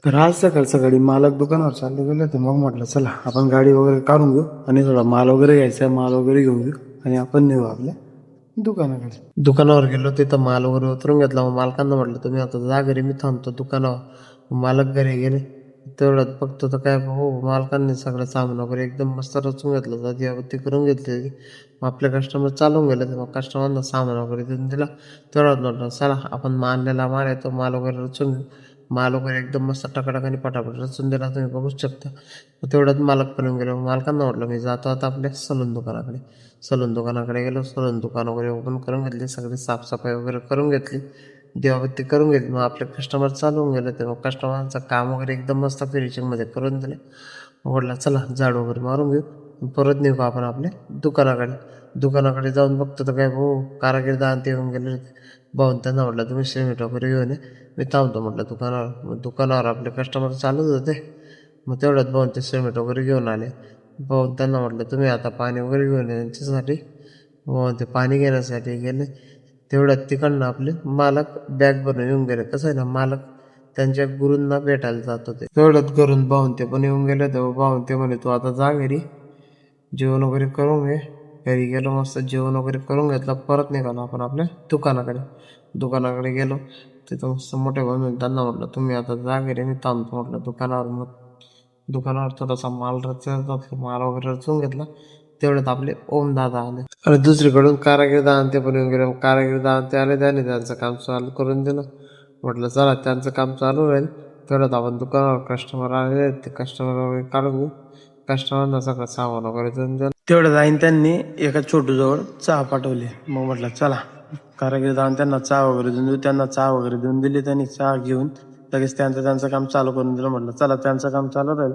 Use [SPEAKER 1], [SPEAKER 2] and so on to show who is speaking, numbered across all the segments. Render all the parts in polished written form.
[SPEAKER 1] तर आज सकाळ सकाळी मालक दुकानावर चालले गेले होते. मग म्हटलं चला आपण गाडी वगैरे काढून घेऊ आणि थोडा माल वगैरे घ्यायचा आहे, माल वगैरे घेऊन घेऊ आणि आपण नेऊ आपल्या दुकानाकडे. दुकानावर गेलो तिथं माल वगैरे उतरून घेतला. मग मालकांना म्हटलं तुम्ही आता जा घरी, मी थांबतो दुकानावर. मालक घरी गेले. तेवढ्यात बघतो तर काय हो, मालकांनी सगळं सामान वगैरे एकदम मस्त रचून घेतलं, जाती करून घेतली. मग आपले कस्टमर चालून गेले. मग कस्टमरना सामान वगैरे देऊन दिला. तेवढ्यात म्हटलं चला आपण आणलेला माल आहे तो माल वगैरे रचून घेऊ. माल वगैरे एकदम मस्त टकाटकाने पटापट रचून दिला, तुम्ही बघू शकता. मग तेवढ्यात मालक पण येऊन गेलो. मालकांना म्हटलं मी जातो आता आपल्या सलून दुकानाकडे. सलून दुकानाकडे गेलो. सलून दुकान वगैरे ओपन करून घेतली, सगळी साफसफाई वगैरे करून घेतली, दिवाबत्ती करून घेतली. मग आपले कस्टमर चालून गेले. तेव्हा कस्टमरांचं काम वगैरे एकदम मस्त फिनिशिंगमध्ये करून दिले. म्हटलं चला झाड वगैरे मारून घेऊ, परत निघू आपण आपल्या दुकानाकडे. दुकानाकडे जाऊन बघतो तर काय भाऊ कारागीर ते येऊन गेले होते. भाऊन त्यांना म्हटलं तुम्ही सिमेंट वगैरे घेऊन ये, मी थांबतो म्हटलं दुकानावर. मग दुकानावर आपले कस्टमर चालूच होते. मग तेवढ्यात भाऊन ते सिमेंट वगैरे घेऊन आले. भाऊन त्यांना म्हटलं तुम्ही आता पाणी वगैरे घेऊन ये त्यांच्यासाठी. भाऊन ते पाणी घेण्यासाठी गेले. तेवढ्यात तिकडनं आपले मालक बॅग भरून येऊन गेले. कसं आहे ना, मालक त्यांच्या गुरूंना भेटायला जात होते. तेवढ्यात करून भाऊन ते पण येऊन गेले. तेव्हा भाऊन ते म्हणे तू आता जा घरी, जेवण वगैरे करून घे. घरी गेलो, मस्त जेवण वगैरे करून घेतलं. परत निघालो आपण आपल्या दुकानाकडे. दुकानाकडे गेलो तिथं मस्त मोठे भाऊ त्यांना म्हटलं तुम्ही आता जा घरी, मी थांबतो म्हटलं दुकानावर. मग दुकानावर थोडासा माल माल वगैरे रचून घेतला. तेवढ्यात आपले ओम दादा आले. आणि दुसरीकडून कारागीर दादा ते पण येऊन गेले. कारागीर दादा ते आले, त्याने त्यांचं काम चालू करून दिलं. म्हटलं चला त्यांचं काम चालू राहील. तेवढ्यात आपण दुकानावर कस्टमर आले, ते कस्टमर वगैरे काढून घेऊ. कस्टमरना सगळं सामान वगैरे देऊन द्या. तेवढं जाईन त्यांनी एका छोटूजवळ चहा पाठवली. मग म्हटलं चला कारागीर दादा त्यांना चहा वगैरे देऊन देऊ. त्यांना चहा वगैरे देऊन दिली. त्यांनी चहा घेऊन लगेच त्यांचं काम चालू करून दिलं. म्हटलं चला त्यांचं काम चालू राहील.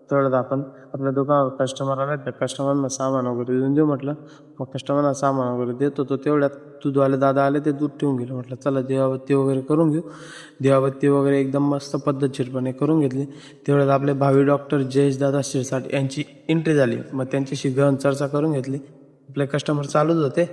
[SPEAKER 1] तेवढ्यात आपण आपल्या दुकानावर कस्टमर आले, त्या कस्टमरना सामान वगैरे देऊन देऊ म्हटलं. मग कस्टमरना सामान वगैरे देत होतो. तेवढ्यात दूधवाले दादा आले, ते दूध ठेवून गेले. म्हटलं चला दिवाबत्ती वगैरे करून घेऊ. दिवाबत्ती वगैरे एकदम मस्त पद्धतशीरपणे करून घेतली. तेवढ्यात आपले भावी डॉक्टर जयेशदादा शिरसाट यांची एंट्री झाली. मग त्यांच्याशी गहन चर्चा करून घेतली. आपले कस्टमर चालूच होते.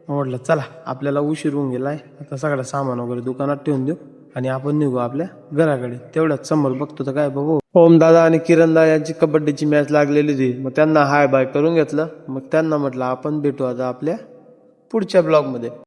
[SPEAKER 1] म्हटलं चला आपल्याला उशीर होऊन गेला आहे, आता सगळं सामान वगैरे दुकानात ठेवून देऊ आणि आपण निघू आपल्या घराकडे. तेवढ्यात समोर बघतो तर काय बघू, ओम दादा आणि किरण दादा यांची कबड्डीची मॅच लागलेली होती. मग त्यांना हाय बाय करून घेतलं. मग त्यांना म्हटलं आपण भेटू आता आपल्या पुढच्या ब्लॉगमध्ये.